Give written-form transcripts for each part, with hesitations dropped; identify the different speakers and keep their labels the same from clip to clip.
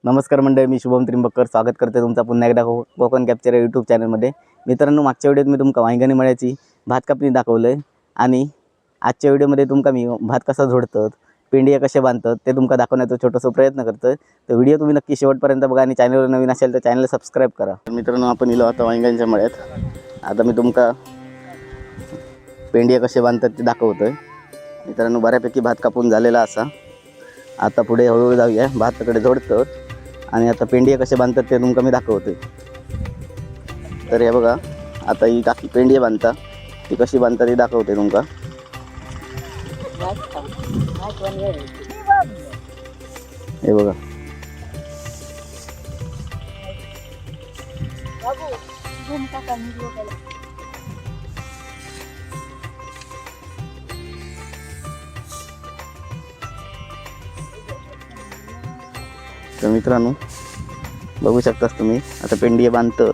Speaker 1: नमस्कार मंडळी, मी शुभम त्रिंबकर स्वागत करते तुमचा पुन्हा एकदा कोकण कॅप्चर या यूट्यूब चॅनलमध्ये। मित्रांनो, मागच्या व्हिडिओत मी तुमका वांगणी मळ्याची भात कापणी दाखवलं आणि आजच्या व्हिडिओमध्ये तुमका मी भात कसा झोडतात, पेंडिया कशा बांधतात ते तुमका दाखवण्याचा छोटासा प्रयत्न करतोय। तर व्हिडिओ तुम्ही नक्की शेवटपर्यंत बघा आणि चॅनलवर नवीन असेल तर चॅनल सबस्क्राइब करा। मित्रांनो, आपण इलो आता वांग्यांच्या मळ्यात। आता मी तुमका पेंडिया कशा बांधतात ते दाखवतोय। मित्रांनो, बऱ्यापैकी भात कापून झालेला असा। आता पुढे हळूहळू जाऊया, भाताकडे झोडतात आणि आता पेंडिया कसे बांधतात ते तुमका मी दाखवतोय। तर हे बघा, आता ही काकी पेंडिया बांधता, ती कशी बांधता ती दाखवते तुमका। हे बघा, तर मित्रांनो बघू शकतास तुम्ही, आता पेंडिया बांधतात।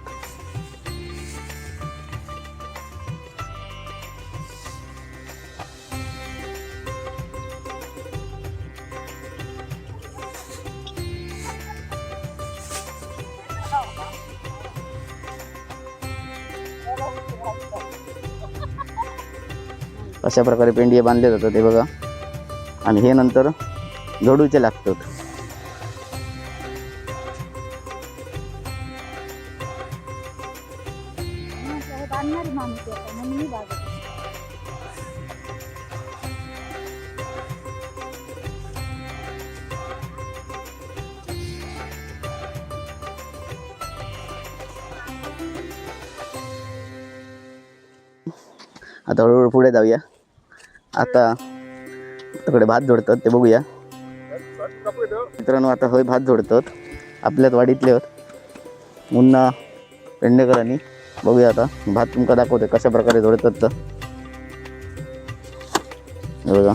Speaker 1: अशा प्रकारे पेंडिया बांधले जातात, हे बघा। आणि हे नंतर जोडूचे लागतात। आता हळूहळू पुढे जाऊया। आता तिकडे भात जोडतात ते बघूया। मित्रांनो, आता होय भात जोडतात आपल्याच वाडीतले मुन्ना पेंडेकरांनी। बघूया आता भात तुमका दाखवते कशा प्रकारे जोडतात। तर बघा,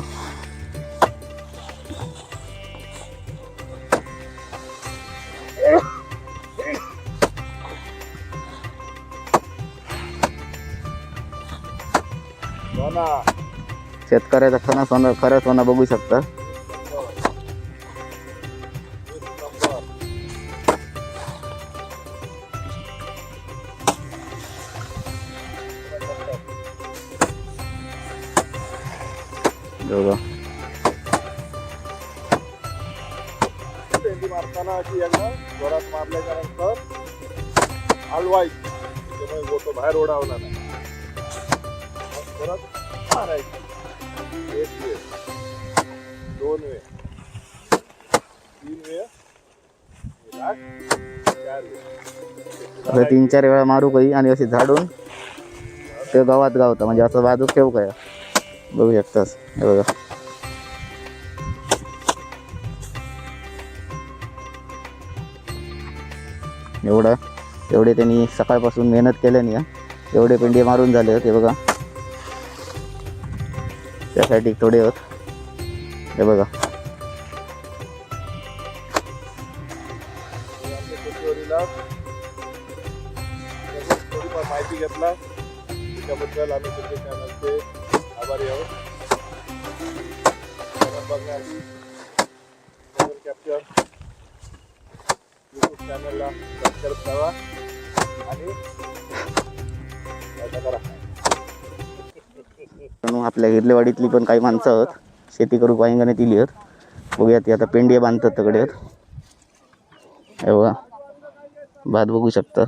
Speaker 1: शेतकऱ्याचा खरा सोना, खरं सोना बघू शकता। बघा,
Speaker 2: पेंडी मारताना अशी एकदा जोरात मारल्याच्या नंतर हलवायची, त्यामुळे गोटो बाहेर ओढावला नाही। परत मारायची, एक वेळ, दोन वेळ, तीन वेळ, चार वेळ,
Speaker 1: 3-4 वेळा मारू काही आणि असे झाडून ते गावात गावता, म्हणजे असं बाजूक ठेवू काय बघू शकतास। हे बघा, एवढे त्यांनी सकाळपासून मेहनत केल्याने एवढे पेंडे मारून झाले होते। बघा, त्यासाठी थोडे होत। हे बघा,
Speaker 2: थोडीफार माहिती घेतला त्याच्याबद्दल आम्ही तुमच्या चॅनलचे आभारी आहोत। बघण्याआधी कोकण कॅप्चर यूट्यूब चॅनलला सबस्क्राईब करा आणि करा।
Speaker 1: आपल्या हिरलेवाडीतली पण काही माणसं आहेत, शेती करू वांगणी दिली आहेत। बघूया, ती आता पेंडिया बांधतात तकडे। हे बघा, भात बघू शकता।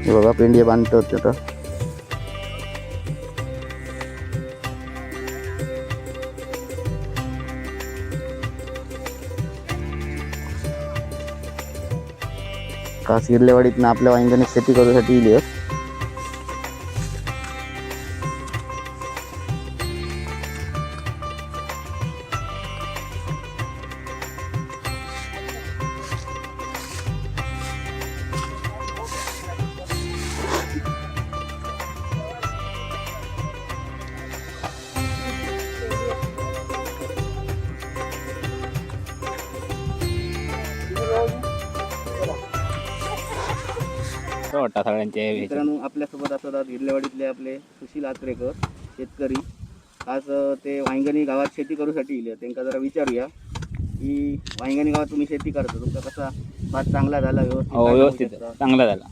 Speaker 1: हे बघा, पेंडिया बांधतात आता। खास हिरलेवाडीतनं आपल्या वांग्याने शेती करूसाठी इली आहेत।
Speaker 3: वाटतं सगळ्यांचे ह्याचे.
Speaker 1: मित्रांनो आपल्यासोबत असतात गिरलेवाडीतले आपले सुशील आचरेकर शेतकरी. आज ते वांगणी गावात शेती करूसाठी येले. त्यांना जरा विचारूया की वांगणी गावात तुम्ही शेती करता, तुमचा कसा भात चांगला झाला व्यवस्थित?
Speaker 3: हो
Speaker 1: काय सांगू
Speaker 3: व्यवस्थित
Speaker 1: शकता?
Speaker 3: चांगला झाला.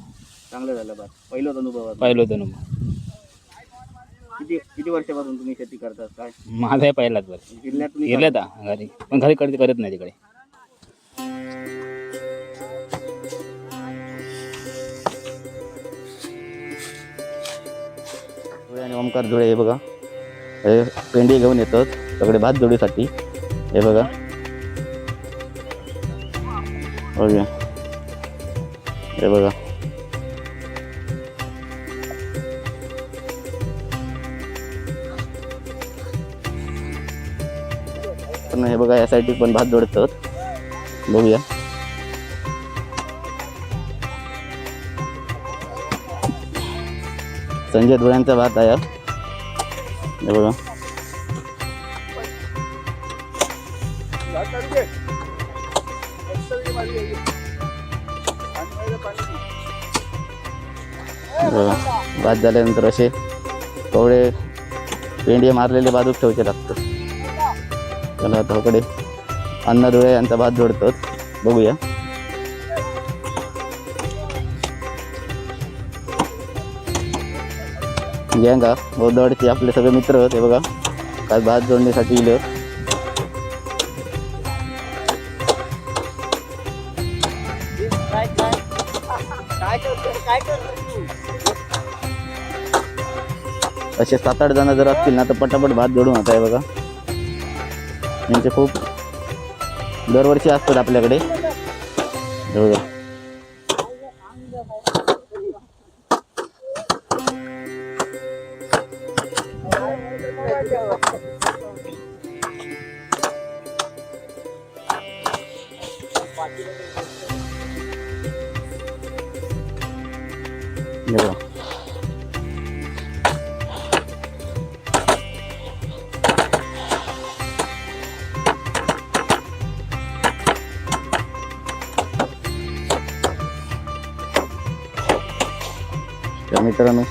Speaker 1: चांगला झाला भात. पहिलाच अनुभव आहे.
Speaker 3: पहिलं होतं ना
Speaker 1: किती किती वर्षापासून तुम्ही शेती करतात? काय
Speaker 3: माझा पहिलाच बरं
Speaker 1: जिल्ह्यात तुम्ही
Speaker 3: गेले आता घरी, पण घरी करत नाही तिकडे.
Speaker 1: धुळे आणि ओमकार धुळे हे बघा, हे पेंडी घेऊन येतात सगळे भात जोडीसाठी. हे बघा बघूया, हे बघा पण हे बघा यासाठी पण भात जोडतात. बघूया संजय धुळ्यांचा भात आहे. हे बघा भात झाल्यानंतर असे कवडे पेंडे मारलेले बाजूक ठेवायचे लागतं. त्याला थोकडे अण्णा धुळे यांचा भात जोडतात. बघूया गँगा बोदवाडचे आपले सगळे मित्र होते बघा, काय भात जोडण्यासाठी इले. असे 7-8 जण जर असतील ना तर पटापट भात जोडून होत आहे बघा. यांचे खूप दरवर्षी असतात आपल्याकडे. हे बघा हे बघा तर मित्रांनो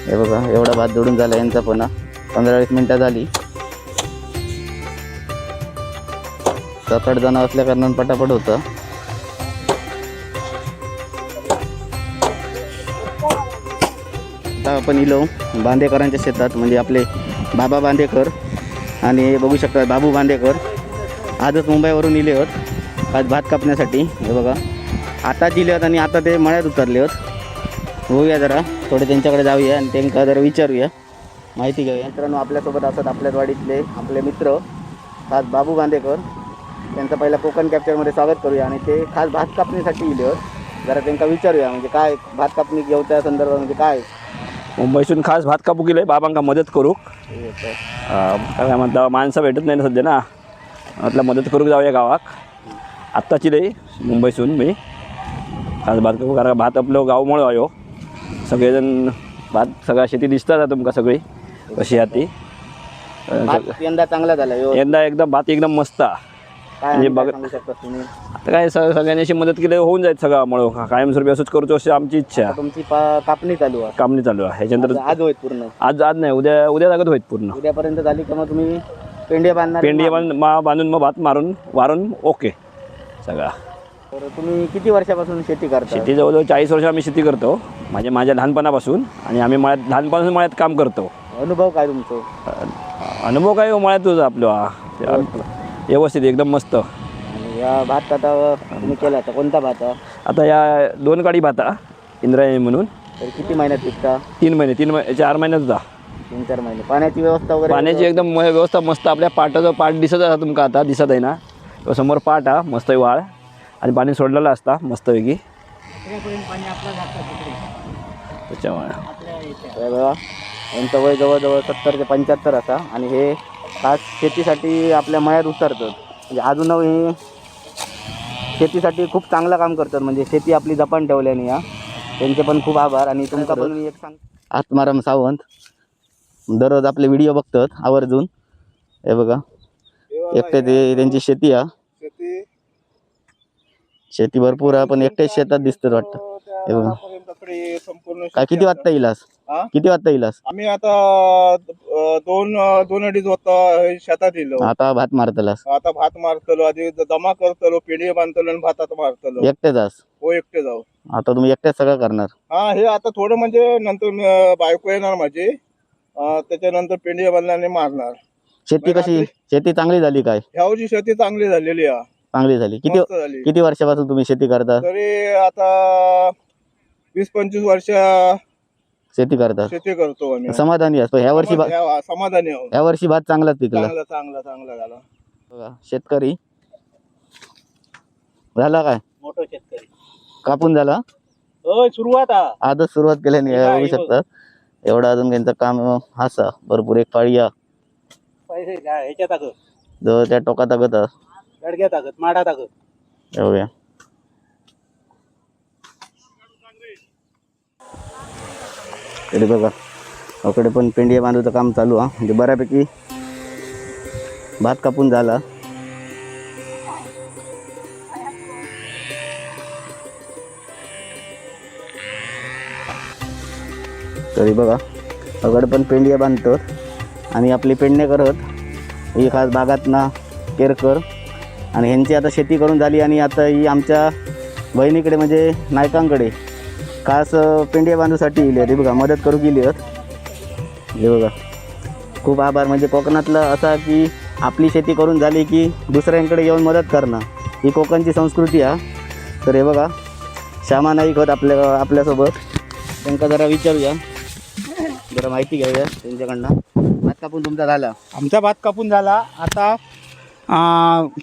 Speaker 1: हे बघा एवढा भात जोडून झाला यांचा पण 15-20 मिनिटं झाली. 7-8 जण असल्या कारणाने पटापट होतं. आता आपण इलो बांदेकरांच्या शेतात, म्हणजे आपले बाबा बांदेकर आणि हे बघू शकता बाबू बांदेकर आजच मुंबईवरून इले होत आज भात कापण्यासाठी. हे बघा आता दिले होत आणि आता ते मळ्यात उतरले होत. बघूया जरा थोडे त्यांच्याकडे जाऊया आणि त्यांना जरा विचारूया, माहिती घेऊया. मित्रांनो आपल्यासोबत असतात आपल्याच वाडीतले आपले मित्र खास बाबू बांदेकर. त्यांचं पहिला कोकण कॅप्चरमध्ये स्वागत करूया आणि ते खास भात कापणीसाठी इले होत. जरा त्यांना विचारूया म्हणजे काय भात कापणी घेऊच्या संदर्भात म्हणजे काय.
Speaker 4: मुंबईतून खास भात कापू गेले बाबांका मदत करू. काय म्हणता माणसं भेटत नाही ना सध्या ना, म्हटलं मदत करू जाऊया गावाक. आत्ताची लई मुंबईसून मी खास भात कापू, कारण भात आपलं गावमुळं आयो. सगळेजण भात सगळ्या शेती दिसतात तुमका सगळी कशी आहे ती.
Speaker 1: भात यंदा चांगला झाला
Speaker 4: यंदा एकदम भात एकदम मस्त.
Speaker 1: म्हणजे बघ सांगू शकता तुम्ही.
Speaker 4: आता काय सगळ्यांनी अशी मदत केली होऊन जाईल सगळं मुळं. कायमस्वरूपी असंच करतो अशी आमची इच्छा.
Speaker 1: आता तुमची कापणी चालू आहे.
Speaker 4: कामणी चालू आहे ह्याच्यानंतर
Speaker 1: आज होईल पूर्ण.
Speaker 4: आज नाही उद्या जागत होईल पूर्ण.
Speaker 1: उद्यापर्यंत झाली का मग तुम्ही पेंडे बांधणार?
Speaker 4: पेंडी बांधून मग भात वारून ओके सगळा.
Speaker 1: तर तुम्ही किती वर्षापासून शेती करता?
Speaker 4: शेती जवळजवळ 40 वर्ष आम्ही शेती करतो, माझ्या लहानपणापासून. आणि आम्ही लहानपणापासून मळ्यात काम करतो.
Speaker 1: अनुभव काय तुमचं?
Speaker 4: अनुभव काय मळ्यात तुझा आपलं व्यवस्थित एकदम मस्त.
Speaker 1: आणि या भात आता तुम्ही केला तर कोणता भात?
Speaker 4: आता या 2 काडी भाता इंद्रायणी म्हणून.
Speaker 1: तर किती महिन्यात पिकता?
Speaker 4: 3 महिने 4 महिन्यात होता.
Speaker 1: 3-4 महिने. पाण्याची व्यवस्था वगैरे?
Speaker 4: पाण्याची एकदम व्यवस्था मस्त. आपल्या पाटाचं पाट दिसत आहे तुमका, आता दिसत आहे ना समोर पाट हा मस्त वाळ आणि पाणी सोडलेलं असता मस्तपैकी त्याच्यामुळे.
Speaker 1: बघा यांचं वय जवळजवळ 70 ते 75 असा आणि हे खास शेतीसाठी आपल्या मळ्यात उतरतात. म्हणजे अजून हे शेतीसाठी खूप चांगलं काम करतात, म्हणजे शेती आपली जपान ठेवल्याने या त्यांचे पण खूप आभार. आणि तुमचा पण मी एक सांग, आत्माराम सावंत दररोज आपले व्हिडिओ बघतात आवर्जून. हे बघा एकटे ते त्यांची शेती शेती भरपूर आहे पण एकटेच शेतात दिसतात वाटतं. हे बघा
Speaker 2: इकडे संपूर्ण
Speaker 1: काय किती वाजता येईलास?
Speaker 2: हा?
Speaker 1: किती वाजता येईलास?
Speaker 2: आम्ही आता 2-2:30 वाजता शेतात येलो.
Speaker 1: आता भात मारतलास?
Speaker 2: आता भात मारतलो, आधी जमा करतलो, पेंडी बांधतलो आणि भातात मारतलो.
Speaker 1: एकटेच आस?
Speaker 2: हो, एकटे जाऊ.
Speaker 1: आता तुम्ही एकटेच सगळं करणार?
Speaker 2: हा, हे आता थोडं म्हणजे नंतर बायको येणार माझी, त्याच्यानंतर पेंडी बांधल्याने मारणार.
Speaker 1: शेती कशी, शेती चांगली झाली काय?
Speaker 2: ह्याची शेती चांगली झालेली आहे.
Speaker 1: चांगली झाली.
Speaker 2: मस्त झाली.
Speaker 1: किती वर्षापासून तुम्ही शेती करता?
Speaker 2: तरी आता 20-25 वर्ष
Speaker 1: शेती करता?
Speaker 2: शेती करतो आम्ही.
Speaker 1: समाधानी असतो? ह्या वर्षी
Speaker 2: समाधानी आहोत.
Speaker 1: ह्या वर्षी भात चांगलाच पिकला?
Speaker 2: चांगला चांगला चांगला झाला.
Speaker 1: बघा शेतकरी झाला काय?
Speaker 3: मोठं शेतकरी
Speaker 1: कापून झाला?
Speaker 3: सुरुवात
Speaker 1: आजच सुरुवात केल्याने बघू शकता. एवढं अजून त्यांचं काम हासा भरपूर. एक फाळी या
Speaker 3: पैसे ह्याच्यात टाकत,
Speaker 1: जवळ त्या टोकात टाकत
Speaker 3: गडग्यात टाकत, माडा टाकत.
Speaker 1: एवढ्या तरी बघा अकडे पण पेंडिया बांधूचं काम चालू हा. म्हणजे बऱ्यापैकी भात कापून झाला. तरी बघा अकडे पण पेंडिया बांधतो आणि आपली पेंडणे करत ही खास भागातना केरकर आणि ह्यांची आता शेती करून झाली. आणि आता ही आमच्या बहिणीकडे म्हणजे नायकांकडे खास पेंडिया बांधूसाठी येईल. हे बघा मदत करू गेली आहेत. हे बघा खूप आभार. म्हणजे कोकणातलं असा की आपली शेती करून झाली की दुसऱ्यांकडे येऊन मदत करणं ही कोकणची संस्कृती आहे. तर हे बघा श्यामा नाईक होत आपल्यासोबत. त्यांना जरा विचारूया, जरा माहिती घ्याव्या त्यांच्याकडनं. भात कापून तुमचा झाला?
Speaker 5: आमचा भात कापून झाला. आता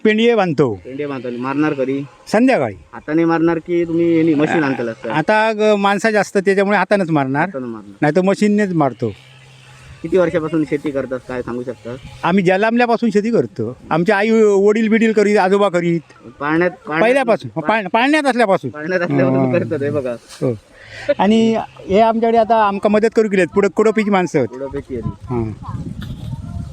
Speaker 5: पेंडिये बांधतो.
Speaker 1: पेंडिया बांधतो. मारणार कधी?
Speaker 5: संध्याकाळी.
Speaker 1: हाताने मारणार की तुम्ही मशीन आणताल?
Speaker 5: आता माणसं जास्त त्याच्यामुळे हातानेच मारणार,
Speaker 1: मारणार.
Speaker 5: नाही तर मशीननेच मारतो.
Speaker 1: किती वर्षापासून शेती करतात काय सांगू शकता?
Speaker 5: आम्ही जन्मल्यापासून शेती करतो. आमचे आई वडील बिडील करीत, आजोबा करीत, पहिल्यापासून पाळण्यात असल्यापासून
Speaker 1: करतात. हे बघा
Speaker 5: हो. आणि हे आमच्याकडे आता आमका मदत करू गेलेत पुढे कुडोपीची माणसं आहेत.
Speaker 1: कुडोपेची
Speaker 5: हां,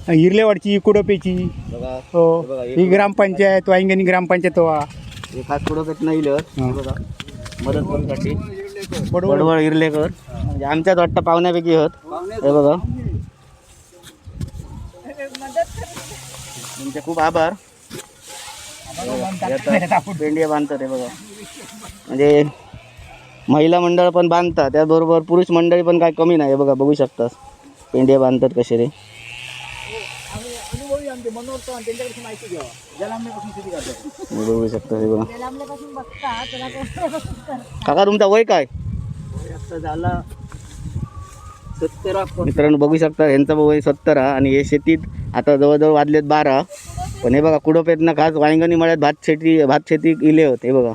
Speaker 5: हिरलेवाडची कुडोपीची.
Speaker 1: बघा.
Speaker 5: हो,
Speaker 1: बघा,
Speaker 5: ही ग्रामपंचायत वांगणी ग्रामपंचायत वा
Speaker 1: हे खास कुडोपेत नाही बघा मदत करूसाठी.
Speaker 5: बडवळ
Speaker 1: बडवळ इर्लेकर म्हणजे आमच्याच वाटतं पाहुण्यापैकी होत. हे बघा तुमचे खूप आभार. पेंडिया बांधतात. हे बघा म्हणजे महिला मंडळ पण बांधतात, त्याचबरोबर पुरुष मंडळी पण काय कमी नाही. हे बघा बघू शकतात पेंडिया बांधतात कसे रे. बघू शकता. हे बघा काका तुमचा वय काय?
Speaker 3: झाला 70.
Speaker 1: मित्रांनो बघू शकता यांचा वय 70 आणि हे शेतीत आता जवळजवळ वाजलेत 12. पण हे बघा कुडोपेतनं खास वांगणी मळ्यात भात शेती केले होते. हे बघा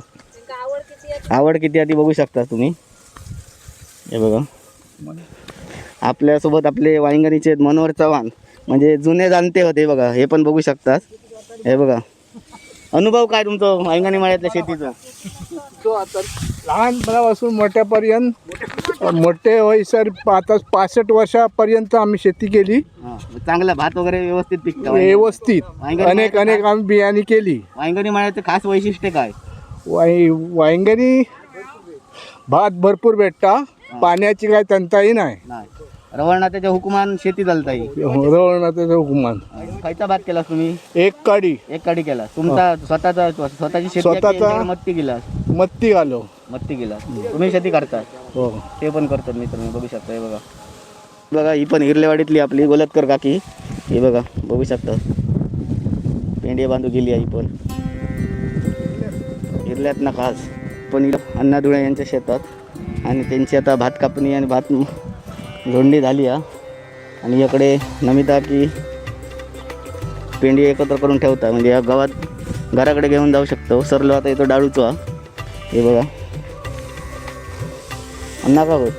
Speaker 1: आवड किती आहे ती बघू शकता तुम्ही. हे बघा आपल्यासोबत आपले वांगणीचे मनोहर चव्हाण म्हणजे जुने जाणते होते. बघा हे पण बघू शकतात. हे बघा अनुभव काय तुमचं वांगणी मळ्यातल्या शेतीचा?
Speaker 2: तो आता लहानपणापासून मोठ्यापर्यंत मोठे वयसर आता 65 वर्षापर्यंत आम्ही शेती केली.
Speaker 1: चांगला भात वगैरे व्यवस्थित पिकतं?
Speaker 2: व्यवस्थित अनेक आम्ही बियाणी केली.
Speaker 1: वांगणी मळ्याचं खास वैशिष्ट्य काय?
Speaker 2: वांगणी भात भरपूर भेटता, पाण्याची काय टंचाई नाही.
Speaker 1: रवळनाथाच्या हुकुमान शेती चालता येईल.
Speaker 2: रवळनाथाचा हुकुमान.
Speaker 1: खायचा भात केला तुम्ही?
Speaker 2: एक काडी
Speaker 1: केला तुमचा स्वतःची शेती?
Speaker 2: स्वतःचा
Speaker 1: मत्ती केला?
Speaker 2: मत्ती घालो.
Speaker 1: मत्ती केला. तुम्ही शेती करता?
Speaker 2: हो,
Speaker 1: ते पण करतात मित्र मी बघू शकता. हे बघा बघा ही पण हिरलेवाडीतली आपली गोलतकर काकी. हे बघा बघू शकता पेंडिया बांधू गेली आहे. ही पण हिरल्यात ना खास पण अण्णाधुळे यांच्या शेतात आणि त्यांची आता भात कापणी आणि भात झोडणी झाली आहे. आणि याकडे नमिता की पेंडी एकत्र करून ठेवता म्हणजे या गावात घराकडे घेऊन जाऊ शकतो. सरलो आता येतो डाळूचा. हे बघा अण्णा का होत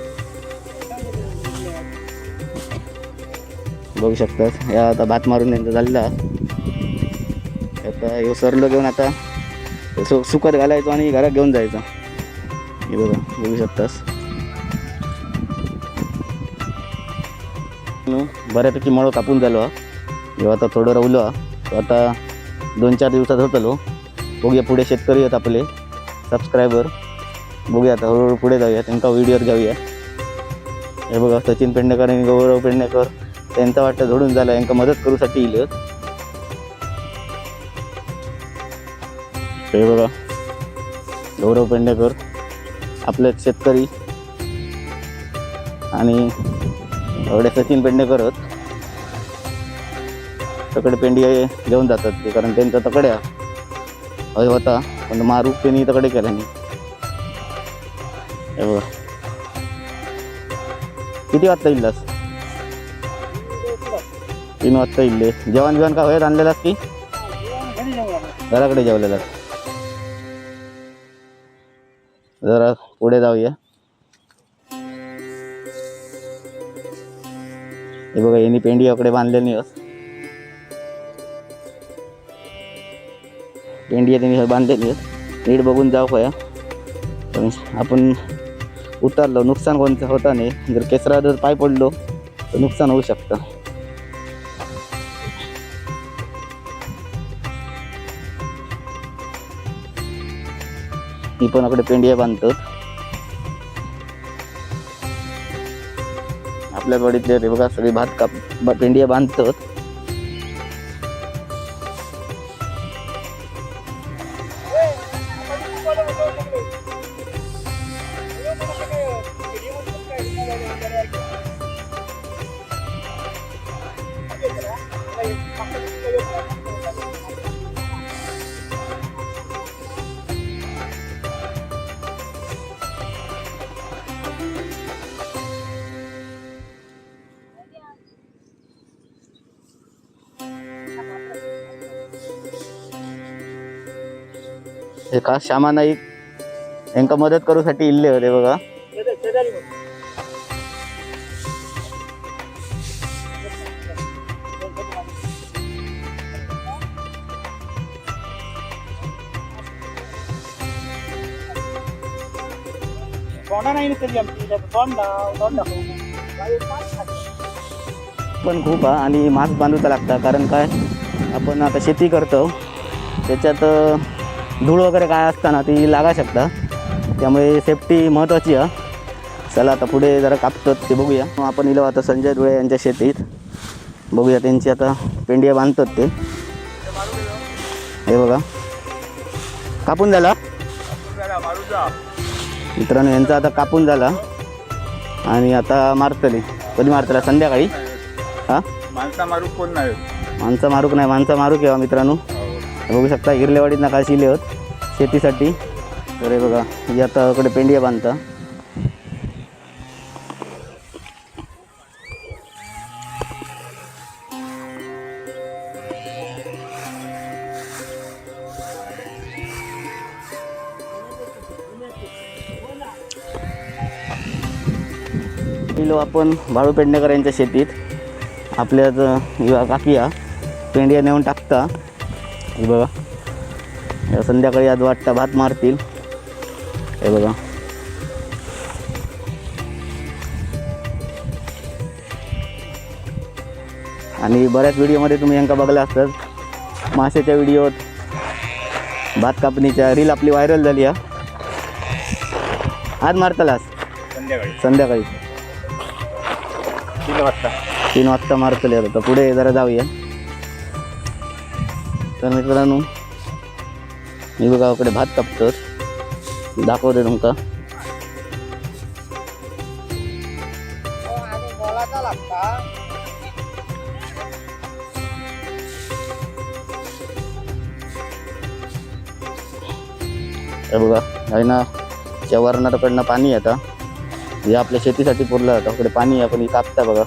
Speaker 1: बघू शकतात. या आता भात मारून त्यांचा झालेला. आता हे सरलो घेऊन आता सुकत घालायचो आणि घरात घेऊन जायचं. हे बघा बघू शकतास. बऱ्यापैकी मळ कापून झालो. जेव्हा आता थोडं राहिलो आता 2-4 दिवसात होतलो. बघूया पुढे शेतकरी आहेत आपले सबस्क्रायबर बघूया आता हळूहळू पुढे जाऊया, त्यांचा व्हिडिओवर घेऊया. हे बघा सचिन पेडणेकर आणि गौरव पेडणेकर त्यांचा वाटतं झोडून झाला, यांना मदत करूसाठी येईल. हे बघा गौरव पेडणेकर आपले शेतकरी आणि एवढे सचिन पेडणेकर आहेत. तकडे पेंडी घेऊन जातात ते, कारण त्यांचा तकड्या होता पण मारूक त्यांनी तकडे केला नाही. हे बघा किती वाजता येईलस? 3 वाजता येईल. जेवण बिवण का वयात आणलेलास की घराकडे जेवलेला? जरा पुढे जाऊया. हे बघा यांनी पेंडी याकडे बांधलेली पेंडी त्यांनी बांधलेली नीट बघून जाऊ खया. पण आपण उतरलो नुकसान कोणतं होता नाही. जर केसरा जर पाय पडलो तर नुकसान होऊ शकतं. मी पण अकडे पेंडिया बांधतो. आपल्या गडीतले रे बघा सगळी भात पेंडिया बांधतात. हे खास श्यामा नाईक यांका मदत करूसाठी इल्ले होते बघा. पण खूप आणि मास्क बांधूचा लागता, कारण काय आपण आता शेती करतो त्याच्यात धूळ वगैरे काय असताना ती लागा शकता, त्यामुळे सेफ्टी महत्त्वाची आहे. चला आता पुढे जरा कापतात ते बघूया. आपण इलो आता संजय धुळे यांच्या शेतीत बघूया. त्यांची आता पेंडिया बांधतात ते. हे बघा कापून झाला मित्रांनो, यांचा आता कापून झाला आणि आता मारतली. कधी मारतला? संध्याकाळी. हां
Speaker 2: माणसा मारूक कोण नाही.
Speaker 1: माणसं मारूक नाही, माणसं मारूक यावा मित्रांनो. बघू शकता हिरलेवाडीत ना काळशी इले होत शेतीसाठी. तर हे बघा ही आता इकडे पेंडिया बांधता. इलो आपण बाळू पेडणेकर यांच्या शेतीत. आपल्या काकिया पेंडिया नेऊन टाकता. हे बघा संध्याकाळी आज वाटतं भात मारतील. हे बघा आणि बऱ्याच व्हिडिओमध्ये तुम्ही यांका बघला असतात. माशाच्या व्हिडिओत, भात कापणीच्या रील आपली व्हायरल झाली आहे. आज मारतलास? संध्याकाळी 3 वाजता मारतले. आता पुढे जरा जाऊया. तर मित्रांनो मी बघा इकडे भात कापतो, दाखवते तुमका. हे बघा आहे शेवारणाकडनं पाणी आता हे आपल्या शेतीसाठी पुरलं जातं. इकडे पाणी आपण ही कापता बघा.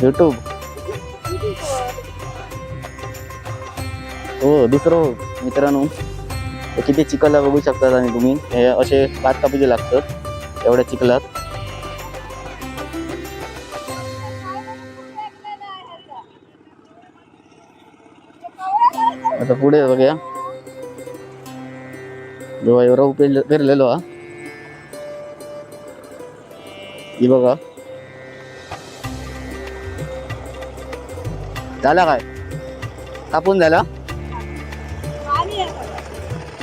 Speaker 1: यूट्यूब हो दुसरं मित्रांनो किती चिखला बघू शकतात. आणि तुम्ही हे असे भात कापूचे लागतात एवढ्या चिखलात. आता पुढे बघूया. जेव्हा एवढा पेरलेलो हा ही बघा झाला काय कापून झाला.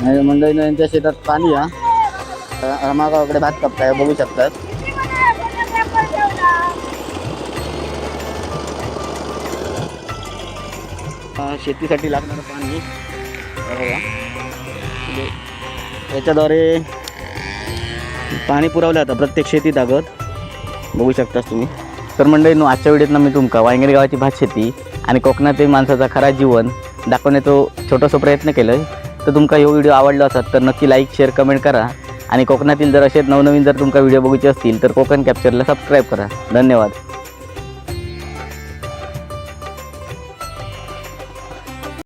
Speaker 1: मंडळीनं यांच्या शेतात पाणी रमागावाकडे भात कापताय बघू शकतात. शेतीसाठी लागणारं पाणी बघा. याच्याद्वारे पाणी पुरवलं जातं प्रत्येक शेतीत आगत बघू शकतास तुम्ही. तर मंडळींनो, आजच्या व्हिडिओतनं मी तुमका वांगणी गावाची भात शेती आणि कोकणातील माणसाचा खरा जीवन दाखवण्याचो छोटासा प्रयत्न केलं. तर तुमका हा व्हिडिओ आवडला असेल तर नक्की लाईक शेअर कमेंट करा आणि कोकणातील जर असेच नवनवीन जर तुमका व्हिडिओ बघायचे असतील तर कोकण कॅप्चरला सबस्क्राईब करा. धन्यवाद.